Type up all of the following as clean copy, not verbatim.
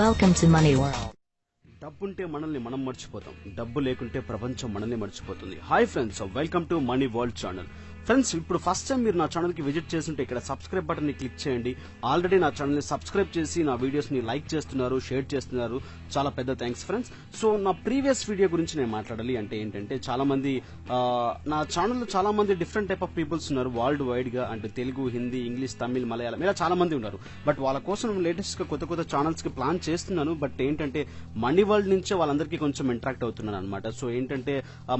Welcome to Money World. డబ్బుంటే మనల్ని మనం మర్చిపోతాం, డబ్బు లేకుంటే ప్రపంచం మనల్ని మర్చిపోతుంది. Hi friends, welcome to money world channel. Friends, ఇప్పుడు ఫస్ట్ టైం మీరు నా ఛానల్ కి విజిట్ చేస్తుంటే ఇక్కడ సబ్స్క్రైబ్ బటన్ ని క్లిక్ చేయండి. ఆల్రెడీ నా ఛానల్ ని సబ్స్క్రైబ్ చేసి నా వీడియోస్ ని లైక్ చేస్తున్నారు, షేర్ చేస్తున్నారు, చాలా పెద్ద థ్యాంక్స్ ఫ్రెండ్స్. సో నా ప్రీవియస్ వీడియో గురించి నేను మాట్లాడాలి అంటే ఏంటంటే, చాలా మంది నా ఛానల్లో చాలా మంది డిఫరెంట్ టైప్ ఆఫ్ పీపుల్స్ ఉన్నారు వరల్డ్ వైడ్ గా. అంటే తెలుగు, హిందీ, ఇంగ్లీష్, తమిళ్, మలయాళం ఇలా చాలా మంది ఉన్నారు. బట్ వాళ్ళ కోసం లేటెస్ట్ గా కొత్త కొత్త ఛానల్స్ కి ప్లాన్ చేస్తున్నాను. బట్ ఏంటంటే మనీ వరల్డ్ నుంచే వాళ్ళందరికీ కొంచెం ఇంటరాక్ట్ అవుతున్నాను అనమాట. సో ఏంటంటే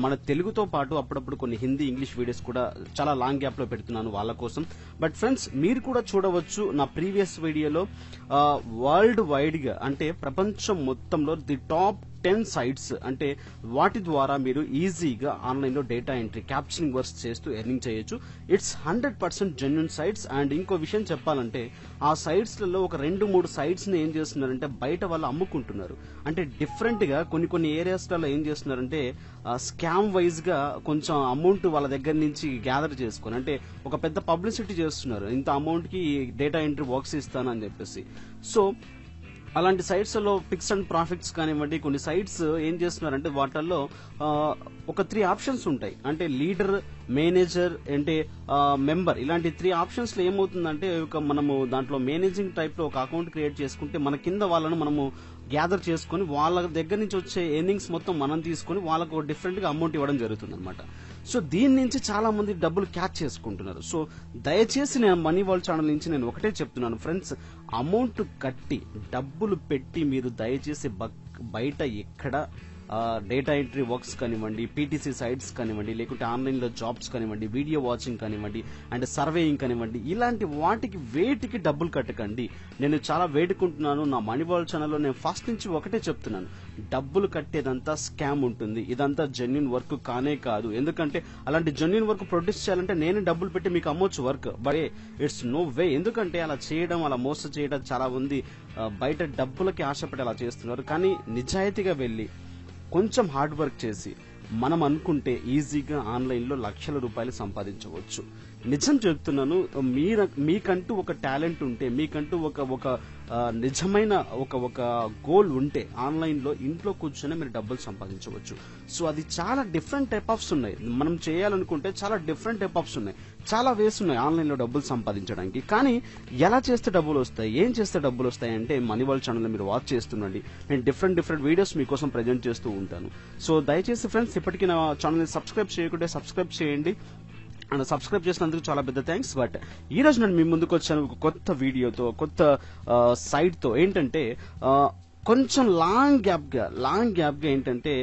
మన తెలుగుతో పాటు అప్పుడప్పుడు కొన్ని హిందీ, ఇంగ్లీష్ వీడియోస్ కూడా చాలా లాంగ్ గ్యాప్ లో పెడుతున్నాను వాళ్ళ కోసం. బట్ ఫ్రెండ్స్, మీరు కూడా చూడవచ్చు నా ప్రీవియస్ వీడియోలో వరల్డ్ వైడ్ గా అంటే ప్రపంచం మొత్తంలో ది టాప్ 10 సైట్స్, అంటే వాటి ద్వారా మీరు ఈజీగా ఆన్లైన్ లో డేటా ఎంట్రీ, క్యాప్చరింగ్ వర్క్స్ చేస్తూ ఎర్నింగ్ చేయొచ్చు. It's 100% genuine sites. అండ్ ఇంకో విషయం చెప్పాలంటే, ఆ సైట్స్ లలో ఒక 2-3 సైట్స్ ని ఏం చేస్తున్నారంటే బయట వాళ్ళు అమ్ముకుంటున్నారు. అంటే డిఫరెంట్ గా కొన్ని ఏరియాస్ లలో ఏం చేస్తున్నారంటే స్కామ్ వైజ్ గా కొంచెం అమౌంట్ వాళ్ళ దగ్గర నుంచి గ్యాదర్ చేసుకొని, అంటే ఒక పెద్ద పబ్లిసిటీ చేస్తున్నారు, ఇంత అమౌంట్ కి డేటా ఎంట్రీ వర్క్స్ ఇస్తానని చెప్పేసి. సో అలాంటి సైట్స్ లో పిక్స్ అండ్ ప్రాఫిట్స్ కానివ్వండి, కొన్ని సైట్స్ ఏం చేస్తున్నారంటే వాటిల్లో ఒక 3 ఆప్షన్స్ ఉంటాయి. అంటే లీడర్, మేనేజర్, అంటే మెంబర్, ఇలాంటి 3 ఆప్షన్స్ లో ఏమవుతుందంటే, మనము దాంట్లో మేనేజింగ్ టైప్ లో ఒక అకౌంట్ క్రియేట్ చేసుకుంటే మన కింద వాళ్ళను మనము గ్యాదర్ చేసుకుని వాళ్ళ దగ్గర నుంచి వచ్చే ఎర్నింగ్స్ మొత్తం మనం తీసుకుని వాళ్ళకు డిఫరెంట్ గా అమౌంట్ ఇవ్వడం జరుగుతుంది అనమాట. సో దీని నుంచి చాలా మంది డబ్బులు క్యాచ్ చేసుకుంటున్నారు. సో దయచేసి నేను మనీ వరల్డ్ ఛానల్ నుంచి నేను ఒకటే చెప్తున్నాను ఫ్రెండ్స్, అమౌంట్ కట్టి డబ్బులు పెట్టి మీరు దయచేసి బయట ఎక్కడ డేటా ఎంట్రీ వర్క్స్ కానివ్వండి, పీటీసీ సైట్స్ కానివ్వండి, లేకుంటే ఆన్లైన్ లో జాబ్స్ కానివ్వండి, వీడియో వాచింగ్ కానివ్వండి, అండ్ సర్వేయింగ్ కానివ్వండి, ఇలాంటి వాటికి వేటికి డబ్బులు కట్టకండి. నేను చాలా వేడుకుంటున్నాను. నా మనీ వరల్డ్ ఛానల్లో నేను ఫస్ట్ నుంచి ఒకటే చెప్తున్నాను, డబ్బులు కట్టేదంతా స్కామ్ ఉంటుంది, ఇదంతా జెన్యూన్ వర్క్ కానే కాదు. ఎందుకంటే అలాంటి జెన్యూన్ వర్క్ ప్రొడ్యూస్ చేయాలంటే నేను డబ్బులు పెట్టి మీకు అమ్మొచ్చు work, but it's no way. ఎందుకంటే అలా చేయడం, అలా మోసం చేయడం చాలా మంది బయట డబ్బులకి ఆశపడి అలా చేస్తున్నారు. కానీ నిజాయితీగా వెళ్లి కొంచెం హార్డ్ వర్క్ చేసి మనం అనుకుంటే ఈజీగా ఆన్లైన్ లో లక్షల రూపాయలు సంపాదించవచ్చు. నిజం చెప్తున్నాను, మీకంటూ ఒక టాలెంట్ ఉంటే, మీకంటూ ఒక నిజమైన ఒక గోల్ ఉంటే ఆన్లైన్ లో ఇంట్లో కూర్చొని మీరు డబ్బులు సంపాదించవచ్చు. సో అది చాలా డిఫరెంట్ టైప్ ఆఫ్స్ ఉన్నాయి. మనం చేయాలనుకుంటే చాలా డిఫరెంట్ టైప్ ఆఫ్స్ ఉన్నాయి, చాలా వేస్ ఉన్నాయి ఆన్లైన్ లో డబ్బులు సంపాదించడానికి. కానీ ఎలా చేస్తే డబ్బులు వస్తాయి, ఏం చేస్తే డబ్బులు వస్తాయి అంటే మనీ వరల్డ్ ఛానల్ మీరు వాచ్ చేస్తుండండి. నేను డిఫరెంట్ వీడియోస్ మీకోసం ప్రజెంట్ చేస్తూ ఉంటాను. సో దయచేసి ఫ్రెండ్స్, ఇప్పటికీ నా ఛానల్ ని సబ్స్క్రైబ్ చేయకుంటే సబ్స్క్రైబ్ చేయండి. అండ్ సబ్స్క్రైబ్ చేసినందుకు చాలా పెద్ద థ్యాంక్స్. బట్ ఈ రోజు నేను మీ ముందుకు వచ్చాను ఒక కొత్త వీడియోతో, కొత్త సైట్ తో. ఏంటంటే కొంచెం లాంగ్ గ్యాప్ గా ఏంటంటే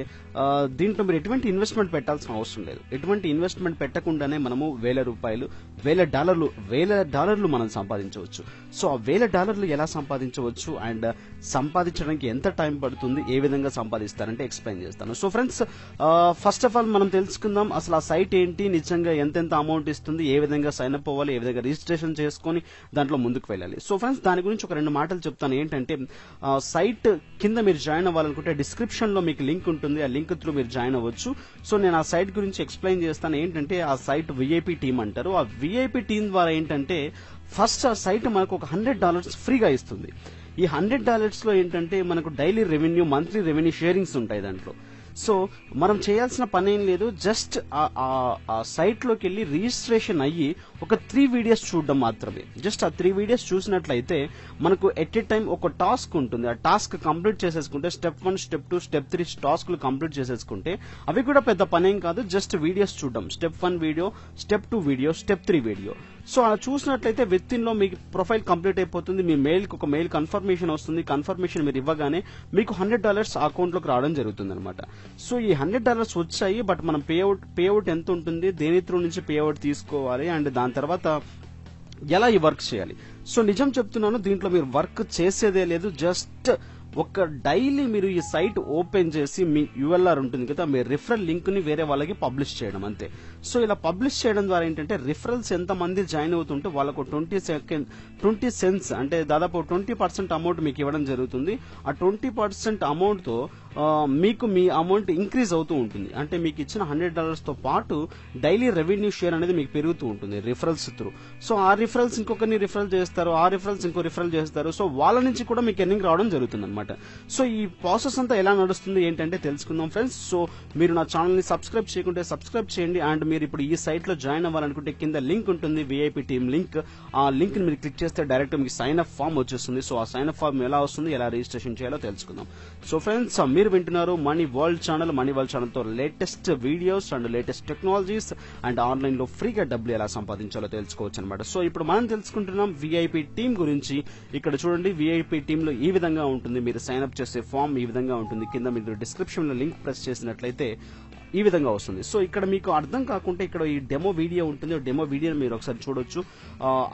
దీంట్లో మీరు ఎటువంటి ఇన్వెస్ట్మెంట్ పెట్టాల్సిన అవసరం లేదు. ఎటువంటి ఇన్వెస్ట్మెంట్ పెట్టకుండానే మనము $1,000 మనం సంపాదించవచ్చు. సో ఆ $1,000 ఎలా సంపాదించవచ్చు అండ్ సంపాదించడానికి ఎంత టైం పడుతుంది, ఏ విధంగా సంపాదిస్తారంటే ఎక్స్ప్లెయిన్ చేస్తాను. So friends, first of all మనం తెలుసుకుందాం అసలు ఆ సైట్ ఏంటి, నిజంగా ఎంతెంత అమౌంట్ ఇస్తుంది, ఏ విధంగా సైన్ అప్ అవ్వాలి, ఏ విధంగా రిజిస్ట్రేషన్ చేసుకుని దాంట్లో ముందుకు వెళ్ళాలి. సో ఫ్రెండ్స్, దాని గురించి ఒక 2 మాటలు చెప్తాను. ఏంటంటే సైట్ కింద మీరు జాయిన్ అవ్వాలనుకుంటే డిస్క్రిప్షన్ లో మీకు లింక్ ఉంటుంది, ఆ లింక్ త్రూ మీరు జాయిన్ అవ్వచ్చు. సో నేను ఆ సైట్ గురించి ఎక్స్ప్లెయిన్ చేస్తాను. ఏంటంటే ఆ సైట్ విఐపి టీమ్ అంటారు. ఆ విఐపి టీమ్ ద్వారా ఏంటంటే ఫస్ట్ ఆ సైట్ మనకు ఒక $100 ఫ్రీగా ఇస్తుంది. ఈ $100 లో ఏంటంటే మనకు daily revenue, monthly revenue sharings ఉంటాయి దాంట్లో. సో మనం చేయాల్సిన పని ఏం లేదు, జస్ట్ ఆ సైట్ లోకి వెళ్ళి రిజిస్ట్రేషన్ అయ్యి ఒక 3 వీడియోస్ చూడడం మాత్రమే. జస్ట్ ఆ 3 వీడియోస్ చూసినట్లయితే మనకు ఎట్ ఏ టైం ఒక టాస్క్ ఉంటుంది. ఆ టాస్క్ కంప్లీట్ చేసేసుకుంటే స్టెప్ 1, స్టెప్ 2, స్టెప్ 3 టాస్క్లు కంప్లీట్ చేసేసుకుంటే అవి కూడా పెద్ద పనేం కాదు, జస్ట్ వీడియోస్ చూడడం. Step 1 video, step 2 video, step 3 video. So అలా చూసినట్లయితే విత్ ఇన్ లో మీకు ప్రొఫైల్ కంప్లీట్ అయిపోతుంది. మీ ఒక మెయిల్ కన్ఫర్మేషన్ వస్తుంది. కన్ఫర్మేషన్ మీరు ఇవ్వగానే మీకు $100 అకౌంట్ లోకి రావడం జరుగుతుంది అనమాట. సో ఈ $100 వచ్చాయి. బట్ మనం పేఅవుట్ ఎంత ఉంటుంది, దేని త్రూ నుంచి పేఅవుట్ తీసుకోవాలి, అండ్ దాని తర్వాత ఎలా ఈ వర్క్ చేయాలి. సో నిజం చెప్తున్నాను, దీంట్లో మీరు వర్క్ చేసేదే లేదు. జస్ట్ ఒక డైలీ మీరు ఈ సైట్ ఓపెన్ చేసి మీ యుఎల్ఆర్ ఉంటుంది కదా, మీ రిఫరల్ లింక్ ని వేరే వాళ్ళకి పబ్లిష్ చేయడం అంతే. సో ఇలా పబ్లిష్ చేయడం ద్వారా ఏంటంటే రిఫరల్స్ ఎంత మంది జాయిన్ అవుతుంటే వాళ్ళకు 20 సెంట్స్, అంటే దాదాపు 20% అమౌంట్ మీకు ఇవ్వడం జరుగుతుంది. ఆ 20% అమౌంట్ తో మీకు మీ అమౌంట్ ఇంక్రీజ్ అవుతూ ఉంటుంది. అంటే మీకు ఇచ్చిన $100 తో పాటు డైలీ రెవెన్యూ షేర్ అనేది మీకు పెరుగుతూ ఉంటుంది రిఫరల్స్ త్రూ. సో ఆ రిఫరల్స్ ఇంకొకరిని రిఫరల్ చేస్తారు, ఆ రిఫరల్స్ ఇంకో రిఫరల్ చేస్తారు. సో వాళ్ళ నుంచి కూడా మీకు ఎర్నింగ్ రావడం జరుగుతుంది అనమాట. సో ఈ ప్రాసెస్ అంతా ఎలా నడుస్తుంది ఏంటంటే తెలుసుకుందాం ఫ్రెండ్స్. సో మీరు నా ఛానల్ ని సబ్స్క్రైబ్ చేయకుంటే సబ్స్క్రైబ్ చేయండి. అండ్ మీరు ఇప్పుడు ఈ సైట్ లో జాయిన్ అవ్వాలనుకుంటే కింద లింక్ ఉంటుంది, విఐపి టీమ్ లింక్. ఆ లింక్ ని మీరు క్లిక్ చేస్తే డైరెక్ట్ మీకు సైన్ అప్ ఫామ్ వచ్చేస్తుంది. సో ఆ సైన్ అప్ ఫామ్ ఎలా వస్తుంది, ఎలా రిజిస్ట్రేషన్ చేయాలో తెలుసుకుందాం. సో ఫ్రెండ్స్, మీరు వింటున్నారు money world channel. Money world channel తో latest videos and latest technologies and online లో ఫ్రీగా డబ్బులు ఎలా సంపాదించాలో తెలుసుకోవచ్చు అనమాట. సో ఇప్పుడు మనం తెలుసుకుంటున్నాం విఐపి టీమ్ గురించి. ఇక్కడ చూడండి, విఐపి టీమ్ లో ఈ విధంగా ఉంటుంది. మీరు సైన్ అప్ చేసే ఫామ్ ఈ విధంగా ఉంటుంది. కింద మీరు డిస్క్రిప్షన్ లో లింక్ ప్రెస్ చేసినట్లయితే ఈ విధంగా వస్తుంది. సో ఇక్కడ మీకు అర్థం కాకుంటే ఇక్కడ ఈ డెమో వీడియో ఉంటుంది. డెమో వీడియోని మీరు ఒకసారి చూడొచ్చు,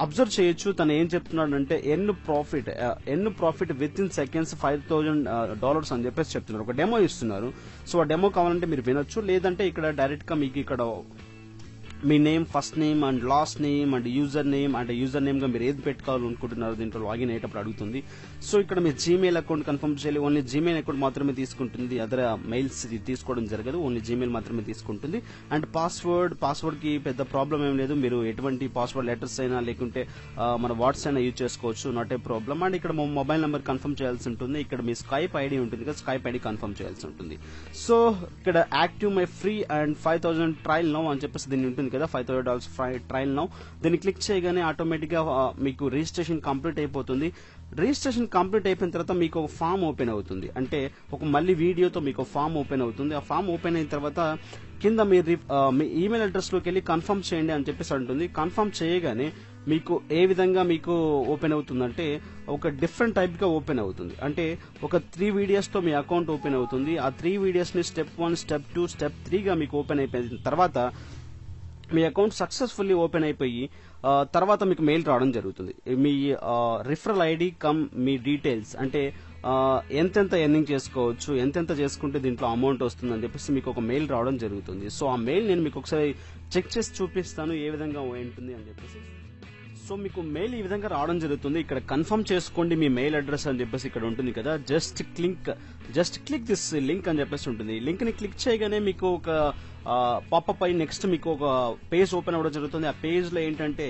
అబ్జర్వ్ చేయొచ్చు. తను ఏం చెప్తున్నాడంటే ఎన్ ప్రాఫిట్ విత్ ఇన్ సెకండ్స్ $5,000 అని చెప్పేసి చెప్తున్నారు. ఒక డెమో ఇస్తున్నారు. సో ఆ డెమో కావాలంటే మీరు వినొచ్చు, లేదంటే ఇక్కడ డైరెక్ట్ గా మీకు ఇక్కడ మీ name, first name and last name and user name గా మీరు ఏది పెట్టుకోవాలనుకుంటున్నారు దీంట్లో లాగిన్ అయ్యేటప్పుడు అడుగుతుంది. సో ఇక్కడ మీ జీమెయిల్ అకౌంట్ కన్ఫర్మ్ చేయాలి. ఓన్లీ జీమెయిల్ అకౌంట్ మాత్రమే తీసుకుంటుంది, అదర్ మెయిల్స్ తీసుకోవడం జరగదు. ఓన్లీ జీమెయిల్ మాత్రమే తీసుకుంటుంది. అండ్ పాస్వర్డ్ కి పెద్ద ప్రాబ్లం ఏం లేదు. మీరు ఎటువంటి పాస్వర్డ్ లెటర్స్ అయినా లేకుంటే మన వాట్స్ అయినా యూజ్ చేసుకోవచ్చు, నాట్ ఏ ప్రాబ్లం. అండ్ ఇక్కడ మొబైల్ నెంబర్ కన్ఫర్మ్ చేయాల్సి ఉంటుంది. ఇక్కడ మీ స్కైప్ ఐడి ఉంటుంది కదా, స్కైప్ ఐడి కన్ఫర్మ్ చేయాల్సి ఉంటుంది. సో ఇక్కడ active my free and 5,000 trial now అని చెప్పేసి దీన్ని ఉంటుంది కదా, $5,000 ట్రయల్ నౌ. దీన్ని క్లిక్ చేయగానే ఆటోమేటిక్ గా మీకు రిజిస్ట్రేషన్ కంప్లీట్ అయిపోతుంది. రిజిస్ట్రేషన్ కంప్లీట్ అయిపోయిన తర్వాత మీకు ఒక ఫామ్ ఓపెన్ అవుతుంది. అంటే ఒక మళ్ళీ వీడియోతో మీకు ఫామ్ ఓపెన్ అవుతుంది. ఆ ఫామ్ ఓపెన్ అయిన తర్వాత కింద మీ ఈమెయిల్ అడ్రస్ లోకి వెళ్ళి కన్ఫర్మ్ చేయండి అని చెప్పేసి అంటుంది. కన్ఫర్మ్ చేయగానే మీకు ఏ విధంగా మీకు ఓపెన్ అవుతుందంటే ఒక డిఫరెంట్ టైప్ గా ఓపెన్ అవుతుంది. అంటే ఒక 3 వీడియోస్ తో మీ అకౌంట్ ఓపెన్ అవుతుంది. ఆ 3 వీడియోస్ ని స్టెప్ 1, స్టెప్ 2, స్టెప్ 3 గా మీకు ఓపెన్ అయిపోయిన తర్వాత మీ అకౌంట్ సక్సెస్ఫుల్లీ ఓపెన్ అయిపోయి తర్వాత మీకు మెయిల్ రావడం జరుగుతుంది. మీ రిఫరల్ ఐడి కమ్ మీ డీటెయిల్స్, అంటే ఎంతెంత ఎర్నింగ్ చేసుకోవచ్చు, ఎంతెంత చేసుకుంటే దీంట్లో అమౌంట్ వస్తుంది అని చెప్పేసి మీకు ఒక మెయిల్ రావడం జరుగుతుంది. సో ఆ మెయిల్ నేను మీకు ఒకసారి చెక్ చేసి చూపిస్తాను ఏ విధంగా ఉంటుంది అని చెప్పేసి. సో మీకు మెయిల్ ఈ విధంగా రావడం జరుగుతుంది. ఇక్కడ కన్ఫర్మ్ చేసుకోండి మీ మెయిల్ అడ్రస్ అని చెప్పేసి ఇక్కడ ఉంటుంది కదా, జస్ట్ క్లిక్ దిస్ లింక్ అని చెప్పేసి ఉంటుంది. లింక్ ని క్లిక్ చేయగానే మీకు ఒక పాపప్ అయి నెక్స్ట్ మీకు ఒక పేజ్ ఓపెన్ అవ్వడం జరుగుతుంది. ఆ పేజ్ లో ఏంటంటే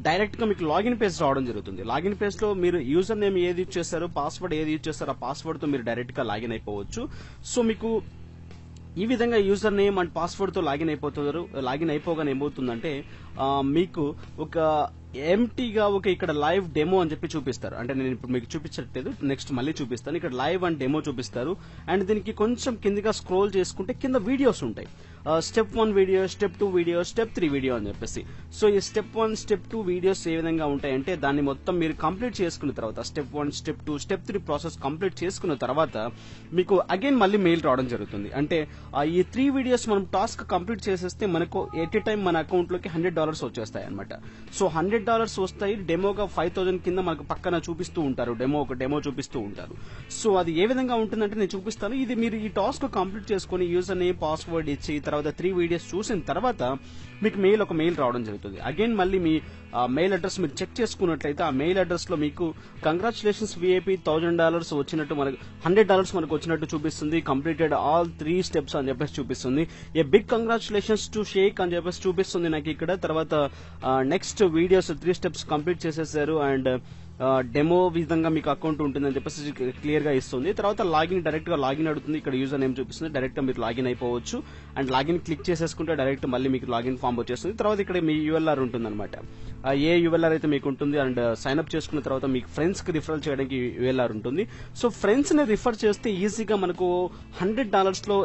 డైరెక్ట్ గా మీకు లాగిన్ పేజ్ రావడం జరుగుతుంది. లాగిన్ పేజ్ లో మీరు యూజర్ నేమ్ ఏది యూజ్ చేస్తారో, పాస్వర్డ్ ఏది యూజ్ చేస్తారో ఆ పాస్వర్డ్ తో మీరు డైరెక్ట్ గా లాగిన్ అయిపోవచ్చు. సో మీకు ఈ విధంగా యూజర్ నేమ్ అండ్ పాస్వర్డ్ తో లాగిన్ అయిపోతారు. లాగిన్ అయిపోగానే ఏమవుతుందంటే మీకు ఒక ఎంటీగా ఒక ఇక్కడ లైవ్ డెమో అని చెప్పి చూపిస్తారు. అంటే నేను ఇప్పుడు మీకు చూపించట్లేదు, నెక్స్ట్ మళ్ళీ చూపిస్తాను. ఇక్కడ లైవ్ అండ్ డెమో చూపిస్తారు. అండ్ దీనికి కొంచెం కిందిగా స్క్రోల్ చేసుకుంటే కింద వీడియోస్ ఉంటాయి. Step 1 video, step 2 video, step 3 video అని చెప్పేసి. సో ఈ స్టెప్ 1, స్టెప్ 2 వీడియోస్ ఏ విధంగా ఉంటాయంటే దాన్ని మొత్తం మీరు కంప్లీట్ చేసుకున్న తర్వాత step 1, step 2, step 3 process complete చేసుకున్న తర్వాత మీకు అగైన్ మళ్ళీ మెయిల్ రావడం జరుగుతుంది. అంటే ఈ 3 వీడియోస్ మనం టాస్క్ కంప్లీట్ చేసేస్తే మనకు ఎట్ ఏ టైం మన అకౌంట్ లోకి $100 వచ్చేస్తాయి అనమాట. సో $100 వస్తాయి. డెమోగా 5,000 కింద మనకు పక్కన చూపిస్తూ ఉంటారు, డెమో చూపిస్తూ ఉంటారు. సో అది ఏ విధంగా ఉంటుందంటే నేను చూపిస్తాను. ఇది మీరు ఈ టాస్క్ కంప్లీట్ చేసుకుని యూజర్ నేమ్, పాస్వర్డ్ ఇచ్చి తర్వాత 3 వీడియోస్ చూసిన తర్వాత మీకు ఒక మెయిల్ రావడం జరుగుతుంది. అగైన్ మళ్ళీ మీ మెయిల్ అడ్రస్ మీరు చెక్ చేసుకున్నట్లయితే ఆ మెయిల్ అడ్రస్ లో మీకు కంగ్రాచులేషన్స్ విఐపి $1,000 వచ్చినట్టు, మనకు $100 మనకు వచ్చినట్టు చూపిస్తుంది. కంప్లీటెడ్ ఆల్ 3 స్టెప్స్ అని చెప్పేసి చూపిస్తుంది. ఏ బిగ్ కంగ్రాచులేషన్స్ టు షేక్ అని చెప్పేసి చూపిస్తుంది నాకు ఇక్కడ. తర్వాత నెక్స్ట్ వీడియోస్ 3 స్టెప్స్ కంప్లీట్ చేసేసారు అండ్ డెమో విధంగా మీకు అకౌంట్ ఉంటుందని చెప్పేసి క్లియర్ గా ఇస్తుంది. తర్వాత డైరెక్ట్ గా లాగిన్ అడుగుతుంది. ఇక్కడ యూజర్ నేమ్ చూపిస్తుంది, డైరెక్ట్ గా మీరు లాగిన్ అయిపోవచ్చు. అండ్ లాగిన్ క్లిక్ చేసేసుకుంటే డైరెక్ట్ మళ్ళీ మీకు లాగిన్ ఫామ్ వచ్చేస్తుంది. తర్వాత ఇక్కడ మీ యూఎల్ఆర్ ఉంటుంది అనమాట. ఏ యూఎల్ఆర్ అయితే మీకు ఉంటుంది అండ్ సైన్ అప్ చేసుకున్న తర్వాత మీకు ఫ్రెండ్స్ కి రిఫర్ చేయడానికి యూఎల్ఆర్ ఉంటుంది. సో ఫ్రెండ్స్ ని రిఫర్ చేస్తే ఈజీగా మనకు $100 లో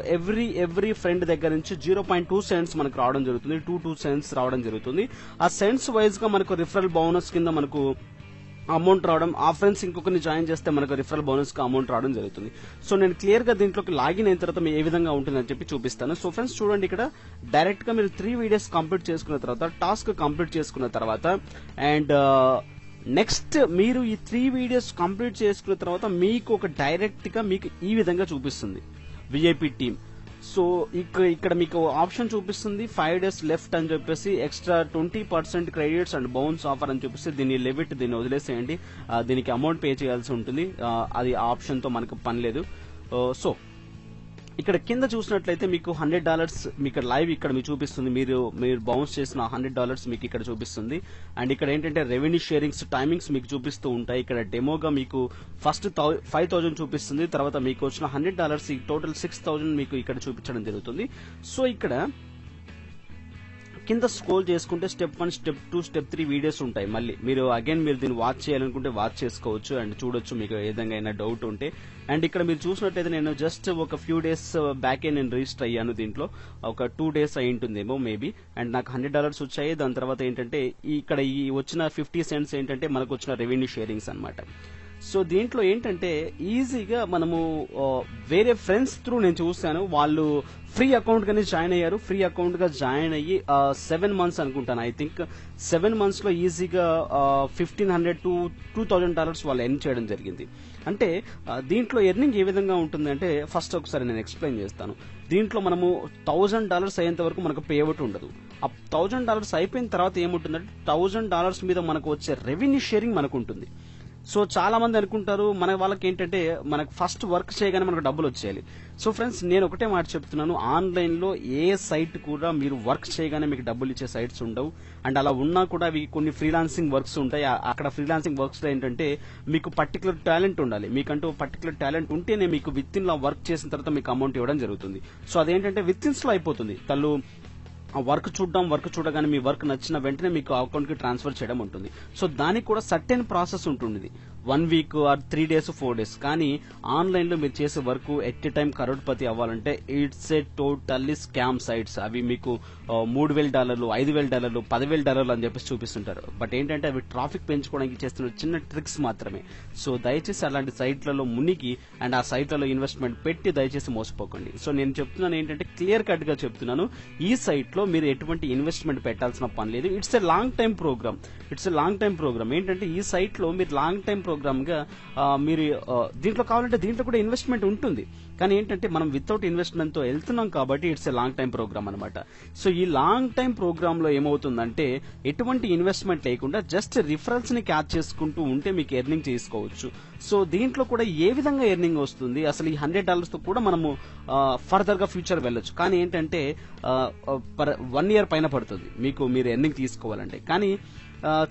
ఎవ్రీ ఫ్రెండ్ దగ్గర నుంచి 0.2 సెంట్స్ మనకు రావడం జరుగుతుంది. 2 సెంట్స్ రావడం జరుగుతుంది. ఆ సెంట్స్ వైజ్ గా మనకు రిఫరల్ బోనస్ కింద మనకు అమౌంట్ రావడం, ఆ ఫ్రెండ్స్ ఇంకొకరిని జాయిన్ చేస్తే మనకు రిఫరల్ బోనస్ గా అమౌంట్ రావడం జరుగుతుంది. సో నేను క్లియర్ గా దీంట్లోకి లాగిన్ అయిన తర్వాత ఏ విధంగా ఉంటుందని చెప్పి చూపిస్తాను. సో ఫ్రెండ్స్ చూడండి, ఇక్కడ డైరెక్ట్ గా మీరు 3 వీడియోస్ కంప్లీట్ చేసుకున్న తర్వాత, టాస్క్ కంప్లీట్ చేసుకున్న తర్వాత అండ్ నెక్స్ట్ మీరు ఈ 3 వీడియోస్ కంప్లీట్ చేసుకున్న తర్వాత మీకు ఒక డైరెక్ట్ గా మీకు ఈ విధంగా చూపిస్తుంది విఐపి టీమ్. సో ఇక్కడ మీకు ఆప్షన్ చూపిస్తుంది 5 days లెఫ్ట్ అని చెప్పేసి, extra 20% credits and bounce offer అని చెప్పేసి దీన్ని దీన్ని వదిలేసేయండి. దీనికి అమౌంట్ పే చేయాల్సి ఉంటుంది. అది ఆప్షన్ తో మనకు పని లేదు. సో ఇక్కడ కింద చూసినట్లయితే మీకు $100 మీకు లైవ్ ఇక్కడ మీకు చూపిస్తుంది. మీరు బౌన్స్ చేసిన $100 మీకు ఇక్కడ చూపిస్తుంది. అండ్ ఇక్కడ ఏంటంటే రెవెన్యూ షేరింగ్స్ టైమింగ్స్ మీకు చూపిస్తూ ఉంటాయి. ఇక్కడ డెమోగా మీకు ఫస్ట్ 5,000 చూపిస్తుంది. తర్వాత మీకు వచ్చిన $100 టోటల్ 6,000 మీకు ఇక్కడ చూపించడం జరుగుతుంది. సో ఇక్కడ కింద స్క్రోల్ చేసుకుంటే స్టెప్ 1, స్టెప్ 2, స్టెప్ 3 వీడియోస్ ఉంటాయి. మళ్ళీ మీరు దీన్ని వాచ్ చేయాలనుకుంటే వాచ్ చేసుకోవచ్చు అండ్ చూడొచ్చు మీకు ఏ విధంగా అయినా డౌట్ ఉంటే. అండ్ ఇక్కడ మీరు చూసినట్లయితే నేను జస్ట్ ఒక ఫ్యూ డేస్ బ్యాకే నేను రిజిస్టర్ అయ్యాను. దీంట్లో ఒక 2 days అయి ఉంటుందేమో మేబీ. అండ్ నాకు $100 వచ్చాయి. దాని తర్వాత ఏంటంటే ఇక్కడ ఈ వచ్చిన 50 cents ఏంటంటే మనకు వచ్చిన రెవెన్యూ షేరింగ్స్ అన్నమాట. సో దీంట్లో ఏంటంటే ఈజీగా మనము వేరే ఫ్రెండ్స్ త్రూ నేను చూశాను, వాళ్ళు ఫ్రీ అకౌంట్ గానే జాయిన్ అయ్యారు. ఫ్రీ అకౌంట్ గా జాయిన్ అయ్యి 7 months అనుకుంటాను. ఐ థింక్ 7 months లో ఈజీగా $1,500 to $2,000 వాళ్ళు ఎర్న్ చేయడం జరిగింది. అంటే దీంట్లో ఎర్నింగ్ ఏ విధంగా ఉంటుందంటే ఫస్ట్ ఒకసారి నేను ఎక్స్ప్లెయిన్ చేస్తాను. దీంట్లో మనము $1,000 అయ్యేంత వరకు మనకు పే అవుట్ ఉండదు. ఆ $1,000 అయిపోయిన తర్వాత ఏముంటుందంటే $1,000 మీద మనకు వచ్చే రెవెన్యూ షేరింగ్ మనకు ఉంటుంది. సో చాలా మంది అనుకుంటారు మన వాళ్ళకి ఏంటంటే మనకు ఫస్ట్ వర్క్ చేయగానే మనకు డబ్బులు వచ్చేయాలి. సో ఫ్రెండ్స్ నేను ఒకటే మాట చెప్తున్నాను, ఆన్లైన్ లో ఏ సైట్ కూడా మీరు వర్క్ చేయగానే మీకు డబ్బులు ఇచ్చే సైట్స్ ఉండవు. అండ్ అలా ఉన్నా కూడా అవి కొన్ని ఫ్రీలాన్సింగ్ వర్క్స్ ఉంటాయి. అక్కడ ఫ్రీలాన్సింగ్ వర్క్స్ లో ఏంటంటే మీకు పర్టికులర్ టాలెంట్ ఉండాలి. మీకంటూ పర్టికులర్ టాలెంట్ ఉంటేనే మీకు విత్ ఇన్ లో వర్క్ చేసిన తర్వాత మీకు అమౌంట్ ఇవ్వడం జరుగుతుంది. సో అదేంటంటే విత్ ఇన్స్ లో అయిపోతుంది. వర్క్ చూడగానే మీ వర్క్ నచ్చిన వెంటనే మీకు అకౌంట్ కి ట్రాన్స్ఫర్ చేయడం ఉంటుంది. సో దానికి కూడా సర్టెన్ ప్రాసెస్ ఉంటుంది, 1 week or 3 days 4 days. కానీ ఆన్లైన్ లో మీరు చేసే work at a time crorepati అవ్వాలంటే it's a totally scam sites. అవి మీకు $3,000, $5,000, $10,000 అని చెప్పేసి చూపిస్తుంటారు. బట్ ఏంటంటే అవి ట్రాఫిక్ పెంచుకోవడానికి చేస్తున్న చిన్న ట్రిక్స్ మాత్రమే. సో దయచేసి అలాంటి సైట్లలో మునిగి అండ్ ఆ సైట్లలో ఇన్వెస్ట్మెంట్ పెట్టి దయచేసి మోసపోకండి. సో నేను చెప్తున్నాను ఏంటంటే క్లియర్ కట్ గా చెప్తున్నాను, ఈ సైట్ లో మీరు ఎటువంటి ఇన్వెస్ట్మెంట్ పెట్టాల్సిన పని లేదు. It's a long time program. ఏంటంటే ఈ సైట్ లో మీరు లాంగ్ టైం ప్రోగ్రామ్ గా మీరు దీంట్లో కావాలంటే దీంట్లో కూడా ఇన్వెస్ట్మెంట్ ఉంటుంది. కానీ ఏంటంటే మనం వితౌట్ ఇన్వెస్ట్మెంట్ తో వెళ్తున్నాం కాబట్టి it's a long time program అనమాట. సో ఈ లాంగ్ టైం ప్రోగ్రామ్ లో ఏమవుతుందంటే ఎటువంటి ఇన్వెస్ట్మెంట్ లేకుండా జస్ట్ రిఫరల్స్ ని క్యాచ్ చేసుకుంటూ ఉంటే మీకు ఎర్నింగ్ చేసుకోవచ్చు. సో దీంట్లో కూడా ఏ విధంగా ఎర్నింగ్ వస్తుంది, అసలు ఈ $100 తో కూడా మనము ఫర్దర్ గా ఫ్యూచర్ వెళ్ళొచ్చు. కానీ ఏంటంటే 1 year పైన పడుతుంది మీరు ఎర్నింగ్ తీసుకోవాలంటే. కానీ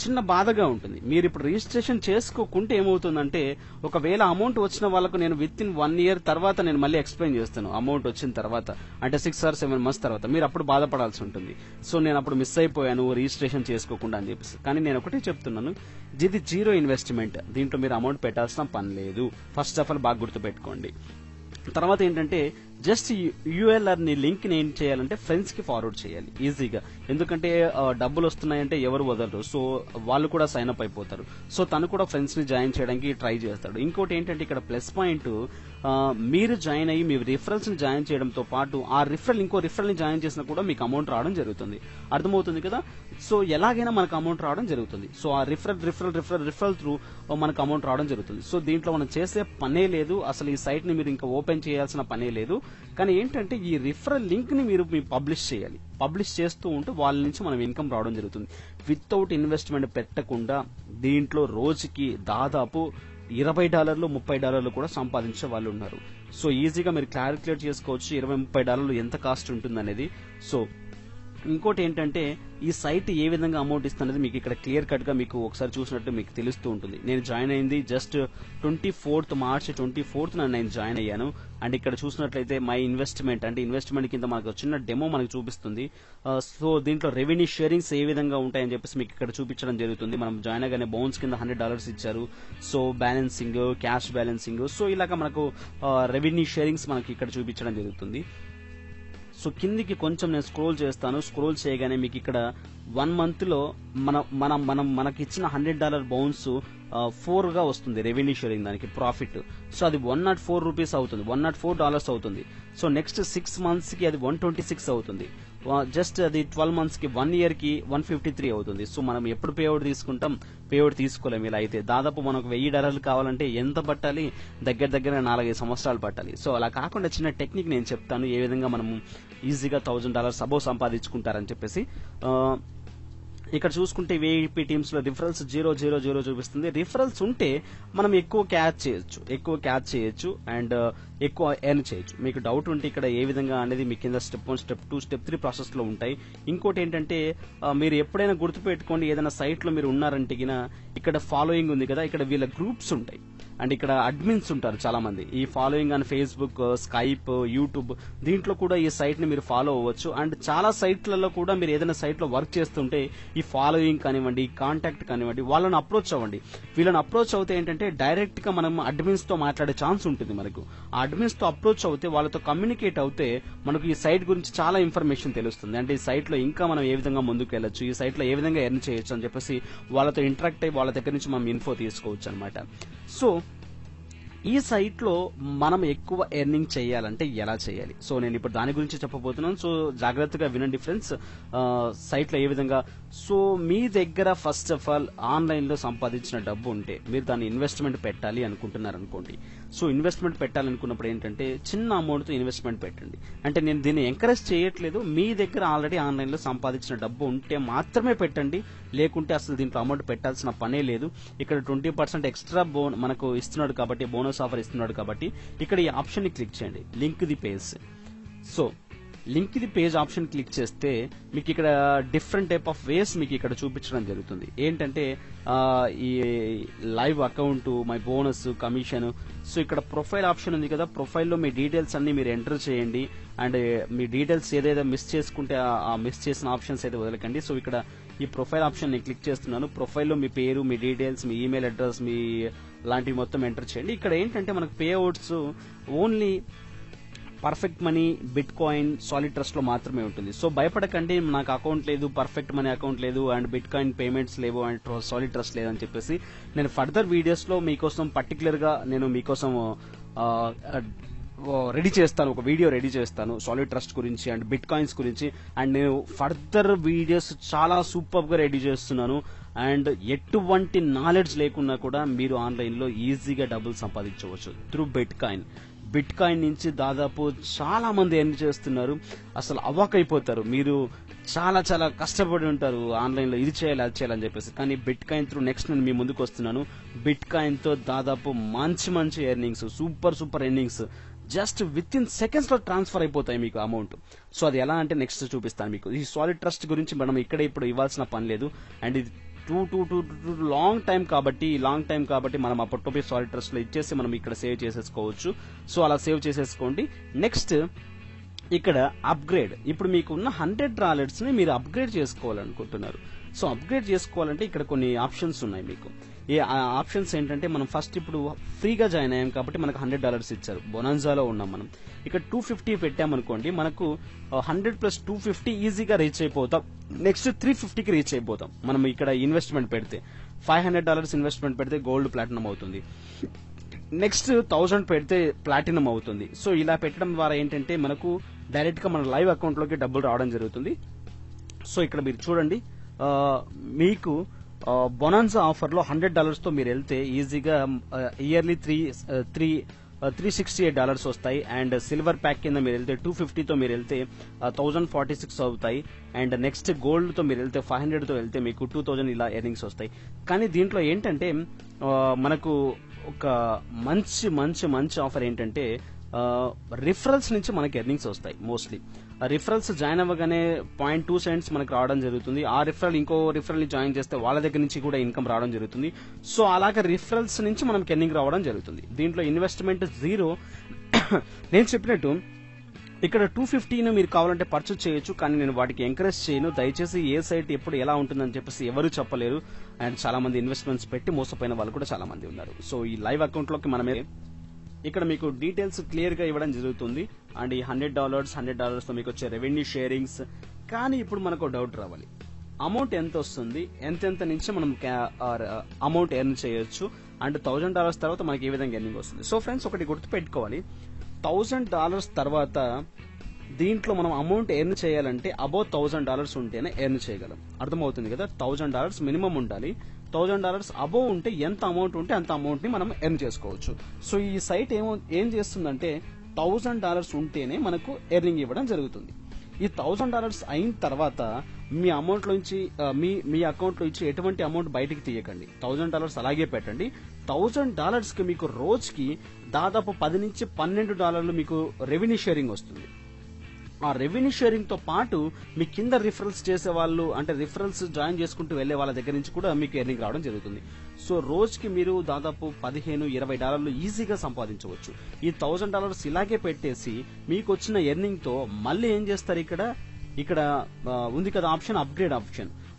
చిన్న బాధగా ఉంటుంది, మీరు ఇప్పుడు రిజిస్ట్రేషన్ చేసుకోకుంటే ఏమవుతుందంటే ఒకవేళ అమౌంట్ వచ్చిన వాళ్ళకు నేను విత్ ఇన్ 1 year తర్వాత నేను మళ్ళీ ఎక్స్ప్లెయిన్ చేస్తాను. అమౌంట్ వచ్చిన తర్వాత అంటే 6 or 7 months తర్వాత మీరు అప్పుడు బాధపడాల్సి ఉంటుంది. సో నేను అప్పుడు మిస్ అయిపోయాను రిజిస్ట్రేషన్ చేసుకోకుండా అని చెప్పేసి. కానీ నేను ఒకటే చెప్తున్నాను, ఇది 0 ఇన్వెస్ట్మెంట్. దీంట్లో మీరు అమౌంట్ పెట్టాల్సిన పని లేదు. ఫస్ట్ ఆఫ్ ఆల్ బాగా గుర్తుపెట్టుకోండి. తర్వాత ఏంటంటే జస్ట్ యూఎల్ఆర్ ని లింక్ ని ఏం చేయాలంటే ఫ్రెండ్స్ కి ఫార్వర్డ్ చేయాలి ఈజీగా. ఎందుకంటే డబ్బులు వస్తున్నాయంటే ఎవరు వదలరు, సో వాళ్ళు కూడా సైన్ అప్ అయిపోతారు. సో తను కూడా ఫ్రెండ్స్ ని జాయిన్ చేయడానికి ట్రై చేస్తాడు. ఇంకోటి ఏంటంటే ఇక్కడ ప్లస్ పాయింట్, మీరు జాయిన్ అయ్యి మీ రిఫరల్స్ ని జాయిన్ చేయడంతో పాటు ఆ ఇంకో రిఫరల్ ని జాయిన్ చేసినా కూడా మీకు అమౌంట్ రావడం జరుగుతుంది. అర్థమవుతుంది కదా? సో ఎలాగైనా మనకు అమౌంట్ రావడం జరుగుతుంది. సో ఆ రిఫరల్ త్రూ మనకు అమౌంట్ రావడం జరుగుతుంది. సో దీంట్లో మనం చేసే పనే లేదు, అసలు ఈ సైట్ ని మీరు ఇంకా ఓపెన్ చేయాల్సిన పనే లేదు. కానీ ఏంటంటే ఈ రిఫరల్ లింక్ ని మీరు పబ్లిష్ చేయాలి. పబ్లిష్ చేస్తూ ఉంటే వాళ్ళ నుంచి మనం ఇన్కమ్ రావడం జరుగుతుంది. వితౌట్ ఇన్వెస్ట్మెంట్ పెట్టకుండా దీంట్లో రోజుకి దాదాపు $20, $30 కూడా సంపాదించే వాళ్ళు ఉన్నారు. సో ఈజీగా మీరు క్యాలిక్యులేట్ చేసుకోవచ్చు $20-30 ఎంత కాస్ట్ ఉంటుంది అనేది. సో ఇంకోటి ఏంటంటే ఈ సైట్ ఏ విధంగా అమౌంట్ ఇస్తున్నది మీకు ఇక్కడ క్లియర్ కట్ గా మీకు ఒకసారి చూసినట్టు మీకు తెలుస్తూ ఉంటుంది. నేను జాయిన్ అయింది జస్ట్ March 24th నేను జాయిన్ అయ్యాను. అండ్ ఇక్కడ చూసినట్లయితే మై ఇన్వెస్ట్మెంట్ అంటే ఇన్వెస్ట్మెంట్ కింద మనకు చిన్న డెమో మనకు చూపిస్తుంది. సో దీంట్లో రెవెన్యూ షేరింగ్స్ ఏ విధంగా ఉంటాయని చెప్పేసి మీకు ఇక్కడ చూపించడం జరుగుతుంది. మనం జాయిన్ అయ్యానే బౌన్స్ కింద $100 ఇచ్చారు. So balancing, cash balancing, so ఇలాగా మనకు రెవెన్యూ షేరింగ్స్ మనకి ఇక్కడ చూపించడం జరుగుతుంది. సో కిందికి కొంచెం నేను స్క్రోల్ చేస్తాను. స్క్రోల్ చేయగానే మీకు ఇక్కడ 1 month లో మనకి ఇచ్చిన $100 బౌన్స్ 4 గా వస్తుంది రెవెన్యూ షేరింగ్ దానికి ప్రాఫిట్. సో అది $104 అవుతుంది, $104 అవుతుంది. సో నెక్స్ట్ 6 months కి అది 126 అవుతుంది. జస్ట్ అది 12 months కి 1 year కి 153 అవుతుంది. సో మనం ఎప్పుడు పేఅవుట్ తీసుకుంటాం, పేఅవుట్ తీసుకోలేము. ఇలా అయితే దాదాపు మనకు $1000 కావాలంటే ఎంత పట్టాలి, దగ్గర 4-5 సంవత్సరాలు పట్టాలి. సో అలా కాకుండా చిన్న టెక్నిక్ నేను చెప్తాను ఏ విధంగా మనము ఈజీగా $1000 అబోవ్ సంపాదించుకుంటారని చెప్పేసి. ఇక్కడ చూసుకుంటే వేఐపీ టీమ్స్ లో రిఫరల్స్ 0 చూపిస్తుంది. రిఫరల్స్ ఉంటే మనం ఎక్కువ క్యాచ్ చేయొచ్చు. అండ్ ఎక్కువ ఎర్న్ చేయొచ్చు. మీకు డౌట్ ఉంటే ఇక్కడ ఏ విధంగా అనేది మీ కింద స్టెప్ 1, స్టెప్ 2, స్టెప్ 3 ప్రాసెస్ లో ఉంటాయి. ఇంకోటి ఏంటంటే మీరు ఎప్పుడైనా గుర్తుపెట్టుకోండి, ఏదైనా సైట్ లో మీరు ఉన్నారంటే ఇక్కడ ఫాలోయింగ్ ఉంది కదా, ఇక్కడ వీళ్ళ గ్రూప్స్ ఉంటాయి అండ్ ఇక్కడ అడ్మిన్స్ ఉంటారు చాలా మంది. ఈ ఫాలోయింగ్ అని ఫేస్బుక్, స్కైప్, యూట్యూబ్ దీంట్లో కూడా ఈ సైట్ ని మీరు ఫాలో అవ్వచ్చు. అండ్ చాలా సైట్లలో కూడా మీరు ఏదైనా సైట్ లో వర్క్ చేస్తుంటే ఈ ఫాలోయింగ్ కానివ్వండి, కాంటాక్ట్ కానివ్వండి, వాళ్ళని అప్రోచ్ అవ్వండి. వీళ్ళని అప్రోచ్ అవుతే ఏంటంటే డైరెక్ట్ గా మనం అడ్మిన్స్ తో మాట్లాడే ఛాన్స్ ఉంటుంది మనకు. ఆ అడ్మిన్స్ తో అప్రోచ్ అవుతే, వాళ్ళతో కమ్యూనికేట్ అవుతే మనకు ఈ సైట్ గురించి చాలా ఇన్ఫర్మేషన్ తెలుస్తుంది. అంటే ఈ సైట్ లో ఇంకా మనం ఏ విధంగా ముందుకు వెళ్ళొచ్చు, ఈ సైట్ లో ఏ విధంగా ఎర్న్ చేయొచ్చు అని చెప్పేసి వాళ్ళతో ఇంటరాక్ట్ అయ్యి వాళ్ళ దగ్గర నుంచి మనం ఇన్ఫో తీసుకోవచ్చు అనమాట. సో ఈ సైట్ లో మనం ఎక్కువ ఎర్నింగ్ చేయాలంటే ఎలా చేయాలి, సో నేను ఇప్పుడు దాని గురించి చెప్పబోతున్నాను. సో జాగ్రత్తగా వినండి ఫ్రెండ్స్. సైట్ లో ఏ విధంగా, సో మీ దగ్గర ఫస్ట్ ఆఫ్ ఆల్ ఆన్లైన్ లో సంపాదించిన డబ్బు ఉంటే మీరు దాన్ని ఇన్వెస్ట్మెంట్ పెట్టాలి అనుకుంటున్నారు అనుకోండి. సో ఇన్వెస్ట్మెంట్ పెట్టాలనుకున్నప్పుడు ఏంటంటే చిన్న అమౌంట్ తో ఇన్వెస్ట్మెంట్ పెట్టండి. అంటే నేను దీన్ని ఎంకరేజ్ చేయట్లేదు, మీ దగ్గర ఆల్రెడీ ఆన్లైన్ లో సంపాదించిన డబ్బు ఉంటే మాత్రమే పెట్టండి, లేకుంటే అసలు దీంట్లో అమౌంట్ పెట్టాల్సిన పనే లేదు. ఇక్కడ 20% ఎక్స్ట్రా మనకు ఇస్తున్నాడు కాబట్టి, బోనస్ ఆఫర్ ఇస్తున్నాడు కాబట్టి ఇక్కడ ఈ ఆప్షన్ ని క్లిక్ చేయండి, link the page. So link the page option click చేస్తే మీకు ఇక్కడ డిఫరెంట్ టైప్ ఆఫ్ వేస్ మీకు ఇక్కడ చూపించడం జరుగుతుంది. ఏంటంటే ఈ live account, my bonus, commission. So ఇక్కడ ప్రొఫైల్ ఆప్షన్ ఉంది కదా, ప్రొఫైల్లో మీ డీటెయిల్స్ అన్ని మీరు ఎంటర్ చేయండి. అండ్ మీ డీటెయిల్స్ ఏదైతే మిస్ చేసుకుంటే ఆ మిస్ చేసిన ఆప్షన్స్ అయితే వదలకండి. సో ఇక్కడ ఈ ప్రొఫైల్ ఆప్షన్ నేను క్లిక్ చేస్తున్నాను. ప్రొఫైల్లో మీ పేరు, మీ డీటెయిల్స్, మీ ఈమెయిల్ అడ్రస్, మీ లాంటివి మొత్తం ఎంటర్ చేయండి. ఇక్కడ ఏంటంటే మనకు pay outs only perfect money, bit coin, solid trust లో మాత్రమే ఉంటుంది. సో భయపడకండి, నాకు అకౌంట్ లేదు, పర్ఫెక్ట్ మనీ అకౌంట్ లేదు, అండ్ బిట్ కాయిన్ పేమెంట్స్ లేవు, అండ్ సాలిడ్ ట్రస్ట్ లేదని చెప్పేసి నేను ఫర్దర్ వీడియోస్ లో మీకోసం పర్టికులర్ గా నేను మీకోసం రెడీ చేస్తాను, ఒక వీడియో రెడీ చేస్తాను సాలిడ్ ట్రస్ట్ గురించి అండ్ బిట్ కాయిన్స్ గురించి. అండ్ నేను ఫర్దర్ వీడియోస్ చాలా సూపర్ గా రెడీ చేస్తున్నాను. అండ్ ఎటువంటి నాలెడ్జ్ లేకున్నా కూడా మీరు ఆన్లైన్ లో ఈజీగా డబ్బులు సంపాదించవచ్చు through bit coin. Bit coin నుంచి దాదాపు చాలా మంది ఎర్న్ చేస్తున్నారు, అసలు అవాకైపోతారు. మీరు చాలా చాలా కష్టపడి ఉంటారు ఆన్లైన్ లో ఇది చేయాలి అది చేయాలని చెప్పేసి, కానీ బిట్ కాయిన్ త్రూ నెక్స్ట్ నేను మీ ముందుకు వస్తున్నాను. బిట్ కాయిన్ తో దాదాపు మంచి మంచి earnings, super super earnings just with in seconds లో ట్రాన్స్ఫర్ అయిపోతాయి మీకు అమౌంట్. సో అది ఎలా అంటే నెక్స్ట్ చూపిస్తాను మీకు. ఈ సాలిడ్ ట్రస్ట్ గురించి మనం ఇక్కడ ఇప్పుడు ఇవ్వాల్సిన పని లేదు. అండ్ ఇది లాంగ్ టైం కాబట్టి మనం అప్పట్లో సాలిడ్ ట్రస్ట్ లో ఇచ్చేసి మనం ఇక్కడ సేవ్ చేసేసుకోవచ్చు. సో అలా సేవ్ చేసేసుకోండి. నెక్స్ట్ ఇక్కడ అప్గ్రేడ్. ఇప్పుడు మీకున్న $100 ని మీరు అప్గ్రేడ్ చేసుకోవాలనుకుంటున్నారు. సో అప్గ్రేడ్ చేసుకోవాలంటే ఇక్కడ కొన్ని ఆప్షన్స్ ఉన్నాయి మీకు. ఈ ఆప్షన్స్ ఏంటంటే మనం ఫస్ట్ ఇప్పుడు ఫ్రీగా జాయిన్ అయ్యాం కాబట్టి మనకు $100 ఇచ్చారు, బొనాన్జాలో ఉన్నాం మనం. ఇక్కడ 250 పెట్టామనుకోండి, మనకు 100 + 250 ఈజీగా రీచ్ అయిపోతాం. నెక్స్ట్ 350కి రీచ్ అయిపోతాం మనం ఇక్కడ ఇన్వెస్ట్మెంట్ పెడితే. $500 ఇన్వెస్ట్మెంట్ పెడితే గోల్డ్ ప్లాటినం అవుతుంది. నెక్స్ట్ 1000 పెడితే ప్లాటినం అవుతుంది. సో ఇలా పెట్టడం ద్వారా ఏంటంటే మనకు డైరెక్ట్ గా మన లైవ్ అకౌంట్ లోకి డబ్బులు రావడం జరుగుతుంది. సో ఇక్కడ మీరు చూడండి, మీకు బొనాన్సా ఆఫర్ లో $100 తో మీరు వెళ్తే ఈజీగా ఇయర్లీ $368 వస్తాయి. అండ్ సిల్వర్ ప్యాక్ కింద మీరు వెళ్తే 250 తో మీరు వెళ్తే 1046 అవుతాయి. అండ్ నెక్స్ట్ గోల్డ్ తో మీరు వెళ్తే 500 తో వెళ్తే మీకు 2000 ఇలా ఎర్నింగ్స్ వస్తాయి. కానీ దీంట్లో ఏంటంటే మనకు ఒక మంచి మంచి మంచి ఆఫర్ ఏంటంటే రిఫరల్స్ నుంచి మనకి ఎర్నింగ్స్ వస్తాయి. మోస్ట్లీ రిఫరల్స్ జాయిన్ అవ్వగానే 0.2 cents మనకు రావడం జరుగుతుంది. ఆ రిఫరల్ ఇంకో రిఫరల్ ని జాయిన్ చేస్తే వాళ్ళ దగ్గర నుంచి కూడా ఇన్కమ్ రావడం జరుగుతుంది. సో అలాగే రిఫరల్స్ నుంచి మనకి ఎర్నింగ్ రావడం జరుగుతుంది. దీంట్లో ఇన్వెస్ట్మెంట్ 0. నేను చెప్పినట్టు ఇక్కడ 250 మీరు కావాలంటే పర్చేజ్ చేయొచ్చు, కానీ నేను వాటికి ఎంకరేజ్ చేయను. దయచేసి ఏ సైట్ ఎప్పుడు ఎలా ఉంటుందని చెప్పేసి ఎవరు చెప్పలేరు. అండ్ చాలా మంది ఇన్వెస్ట్మెంట్స్ పెట్టి మోసపోయిన వాళ్ళు కూడా చాలా మంది ఉన్నారు. సో ఈ లైవ్ అకౌంట్ లోకి మనమే ఇక్కడ మీకు డీటెయిల్స్ క్లియర్ గా ఇవ్వడం జరుగుతుంది. అండ్ ఈ $100 తో మీకు వచ్చే రెవెన్యూ షేరింగ్స్. కానీ ఇప్పుడు మనకు డౌట్ రావాలి, అమౌంట్ ఎంత వస్తుంది, ఎంతెంత నుంచి మనం అమౌంట్ ఎర్న్ చేయొచ్చు, అండ్ $1000 తర్వాత మనకి ఏ విధంగా ఎర్నింగ్ వస్తుంది. సో ఫ్రెండ్స్ ఒకటి గుర్తుపెట్టుకోవాలి, $1000 తర్వాత దీంట్లో మనం అమౌంట్ ఎర్న్ చేయాలంటే అబౌవ్ $1000 ఉంటేనే ఎర్న్ చేయగలం. అర్థమవుతుంది కదా, $1000 మినిమం ఉండాలి. $1000 అబౌవ్ ఉంటే ఎంత అమౌంట్ ఉంటే అంత అమౌంట్ ని మనం ఎర్న్ చేసుకోవచ్చు. సో ఈ సైట్ ఏం చేస్తుందంటే $1000 ఉంటేనే మనకు ఎర్నింగ్ ఇవ్వడం జరుగుతుంది. ఈ $1000 అయిన తర్వాత మీ అమౌంట్ లోంచి మీ అకౌంట్ లో ఇచ్చి ఎటువంటి అమౌంట్ బయటికి తీయకండి. $1000 అలాగే పెట్టండి. $1000 కి మీకు రోజుకి దాదాపు $10 నుంచి $12 మీకు రెవెన్యూ షేరింగ్ వస్తుంది. ఆ రెవెన్యూ షేరింగ్ తో పాటు మీ కింద రిఫరల్స్ చేసే వాళ్ళు, అంటే రిఫరల్స్ జాయిన్ చేసుకుంటూ వెళ్లే వాళ్ళ దగ్గర నుంచి కూడా మీకు ఎర్నింగ్ రావడం జరుగుతుంది. సో రోజుకి మీరు దాదాపు $15-20 ఈజీగా సంపాదించవచ్చు. ఈ $1000 ఇలాగే పెట్టేసి మీకు వచ్చిన ఎర్నింగ్ తో మళ్ళీ ఏం చేస్తారు, ఇక్కడ ఉంది కదా ఆప్షన్,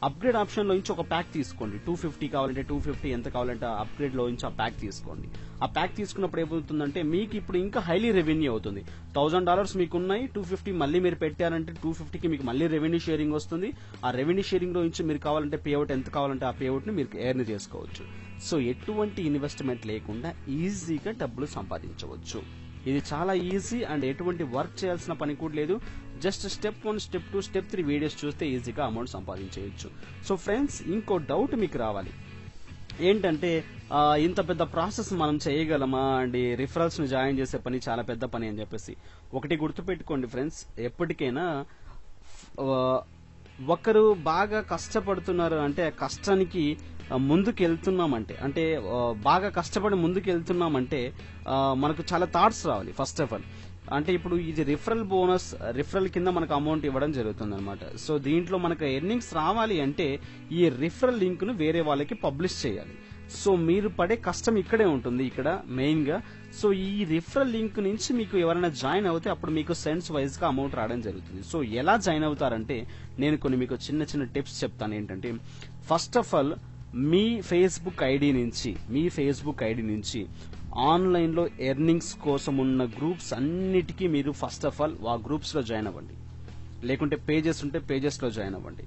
అప్గ్రేడ్ ఆప్షన్ లో నుంచి ఒక ప్యాక్ తీసుకోండి. 250 కావాలంటే 250, ఎంత కావాలంటే అప్గ్రేడ్ లో నుంచి ఆ ప్యాక్ తీసుకోండి. ఆ ప్యాక్ తీసుకున్నప్పుడు ఏమవుతుందంటే మీకు ఇప్పుడు ఇంకా హైలీ రెవెన్యూ అవుతుంది. $1000 మీకు ఉన్నాయి, 250 మళ్ళీ మీరు పెట్టారంటే 250కి మీకు మళ్ళీ రెవెన్యూ షేరింగ్ వస్తుంది. ఆ రెవెన్యూ షేరింగ్ లో నుంచి మీరు కావాలంటే పేఅవుట్ ఎంత కావాలంటే ఆ పేఅవుట్ ని మీరు ఎర్న్ చేసుకోవచ్చు. సో ఎటువంటి ఇన్వెస్ట్మెంట్ లేకుండా ఈజీగా డబ్బులు సంపాదించవచ్చు. ఇది చాలా ఈజీ అండ్ ఎటువంటి వర్క్ చేయాల్సిన పని కూడా లేదు. Just step 1, step 2, step 3 videos చూస్తే ఈజీగా అమౌంట్ సంపాదించవచ్చు. సో ఫ్రెండ్స్, ఇంకో డౌట్ మీకు రావాలి ఏంటంటే, ఇంత పెద్ద ప్రాసెస్ మనం చేయగలమా అండి, రిఫరల్స్ ను జాయిన్ చేసే పని చాలా పెద్ద పని అని చెప్పేసి. ఒకటి గుర్తుపెట్టుకోండి ఫ్రెండ్స్, ఎప్పటికైనా ఒకరు బాగా కష్టపడుతున్నారు అంటే కష్టానికి ముందుకు వెళ్తున్నామంటే, అంటే బాగా కష్టపడి ముందుకు వెళ్తున్నామంటే మనకు చాలా థాట్స్ రావాలి. ఫస్ట్ ఆఫ్ ఆల్ అంటే ఇప్పుడు ఇది రిఫరల్ బోనస్, రిఫరల్ కింద మనకు అమౌంట్ ఇవ్వడం జరుగుతుంది అనమాట. సో దీంట్లో మనకు ఎర్నింగ్స్ రావాలి అంటే ఈ రిఫరల్ లింక్ ను వేరే వాళ్ళకి పబ్లిష్ చేయాలి. సో మీరు పడే కష్టం ఇక్కడే ఉంటుంది, ఇక్కడ మెయిన్ గా. సో ఈ రిఫరల్ లింక్ నుంచి మీకు ఎవరైనా జాయిన్ అవుతే అప్పుడు మీకు సెన్స్ వైజ్ గా అమౌంట్ రావడం జరుగుతుంది. సో ఎలా జాయిన్ అవుతారంటే నేను కొన్ని మీకు చిన్న చిన్న టిప్స్ చెప్తాను. ఏంటంటే, first of all me Facebook ID నుంచి ఆన్లైన్ లో ఎర్నింగ్స్ కోసం ఉన్న గ్రూప్స్ అన్నిటికీ మీరు ఫస్ట్ ఆఫ్ ఆల్ ఆ గ్రూప్స్ లో జాయిన్ అవ్వండి. లేకుంటే పేజెస్ ఉంటే పేజెస్ లో జాయిన్ అవ్వండి.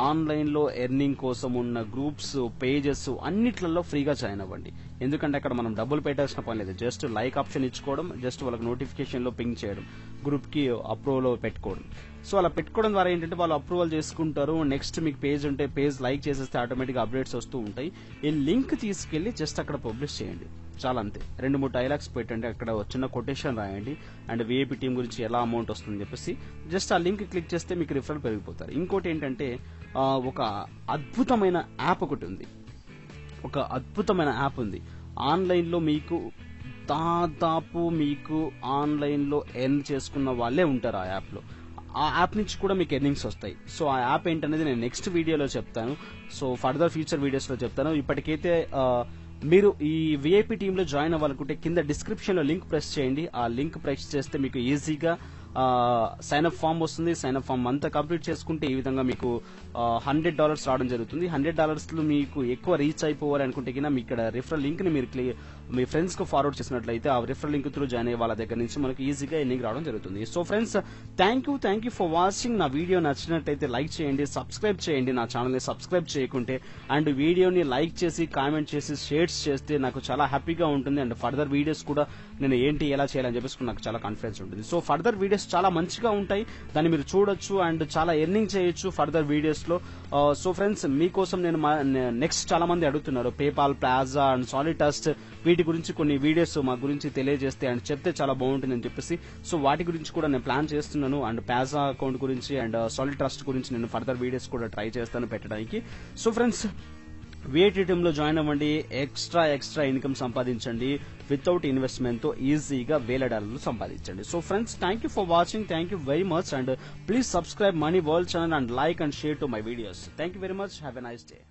ఆన్లైన్ లో ఎర్నింగ్ కోసం ఉన్న గ్రూప్స్, పేజెస్ అన్నిట్లలో ఫ్రీగా జాయిన్ అవ్వండి. ఎందుకంటే అక్కడ మనం డబ్బులు పెట్టాల్సిన పని లేదు. జస్ట్ లైక్ ఆప్షన్ ఇచ్చుకోవడం, జస్ట్ వాళ్ళకి నోటిఫికేషన్ లో పింగ్ చేయడం, గ్రూప్ కి అప్రూవల్ లో పెట్టుకోవడం. సో అలా పెట్టుకోవడం ద్వారా ఏంటంటే వాళ్ళు అప్రూవల్ చేసుకుంటారు. నెక్స్ట్ మీకు పేజ్ ఉంటే పేజ్ లైక్ చేసేస్తే ఆటోమేటిక్ అప్డేట్స్ వస్తూ ఉంటాయి. ఈ లింక్ తీసుకెళ్లి జస్ట్ అక్కడ పబ్లిష్ చేయండి, చాలా అంతే. 2-3 డైలాగ్స్ పెట్టండి, అక్కడ చిన్న కొటేషన్ రాయండి అండ్ విఐపి టీం గురించి ఎలా అమౌంట్ వస్తుందని చెప్పేసి జస్ట్ ఆ లింక్ క్లిక్ చేస్తే మీకు రిఫరల్ పెరిగిపోతారు. ఇంకోటి ఏంటంటే, ఒక అద్భుతమైన యాప్ ఒకటి ఉంది, ఆన్లైన్ లో మీకు దాదాపు ఆన్లైన్ లో ఎర్న్ చేసుకున్న వాళ్ళే ఉంటారు ఆ యాప్ నుంచి కూడా మీకు ఎర్నింగ్స్ వస్తాయి. సో ఆ యాప్ ఏంటనేది నేను నెక్స్ట్ వీడియోలో చెప్తాను. సో ఫర్దర్ ఫ్యూచర్ వీడియోస్ లో చెప్తాను. ఇప్పటికైతే మీరు ఈ విఐపి టీమ్ లో జాయిన్ అవ్వాలనుకుంటే కింద డిస్క్రిప్షన్ లో లింక్ ప్రెస్ చేయండి. ఆ లింక్ ప్రెస్ చేస్తే మీకు ఈజీగా సైన్ అప్ ఫామ్ వస్తుంది. సైన్ అప్ ఫామ్ అంతా కంప్లీట్ చేసుకుంటే ఈ విధంగా మీకు $100 రావడం జరుగుతుంది. $100 మీకు ఎక్కువ రీచ్ అయిపోవాలి అనుకుంటే కింద మీ ఇక్కడ రిఫరల్ లింక్ ని మీరు మీ ఫ్రెండ్స్ కు ఫార్వర్డ్ చేసినట్లయితే ఆ రిఫరల్ లింక్ త్రూ జాయిన్ అయ్యే వాళ్ళ దగ్గర నుంచి మనకి ఈజీగా ఎర్నింగ్ రావడం జరుగుతుంది. So friends, thank you for watching. నా వీడియో నచ్చినట్లయితే లైక్ చేయండి, సబ్స్క్రైబ్ చేయండి నా ఛానల్ ని సబ్స్క్రైబ్ చేయకుంటే. అండ్ వీడియోని లైక్ చేసి, కామెంట్ చేసి, షేర్స్ చేస్తే నాకు చాలా హ్యాపీగా ఉంటుంది. అండ్ ఫర్దర్ వీడియోస్ కూడా నేను ఎలా చేయాలని చెప్పేసి నాకు చాలా కాన్ఫిడెన్స్ ఉంటుంది. సో ఫర్దర్ వీడియోస్ చాలా మంచిగా ఉంటాయి, దాన్ని మీరు చూడొచ్చు అండ్ చాలా ఎర్నింగ్ చేయొచ్చు ఫర్దర్ వీడియోస్ లో. సో ఫ్రెండ్స్, మీకోసం నేను నెక్స్ట్ చాలా మంది అడుగుతున్నారు పేపాల్, ప్లాజా అండ్ సాలిటస్ట్, వీటి గురించి కొన్ని వీడియోస్ మా గురించి తెలియజేస్తే అండ్ చెప్తే చాలా బాగుంటుంది అని చెప్పేసి. సో వాటి గురించి కూడా నేను ప్లాన్ చేస్తున్నాను. అండ్ ప్లాజా అకౌంట్ గురించి అండ్ సాలిట్రస్ట్ గురించి నేను ఫర్దర్ వీడియోస్ కూడా ట్రై చేస్తాను పెట్టడానికి. సో ఫ్రెండ్స్, విఐపి టీమ్ లో జాయిన్ అవ్వండి, ఎక్స్ట్రా ఇన్కమ్ సంపాదించండి. వితౌట్ ఇన్వెస్ట్మెంట్ తో ఈజీగా $1000 సంపాదించండి. So friends, thank you for watching, thank you very much, and please subscribe money world channel and like and share to my videos. Thank you very much. Have a nice day.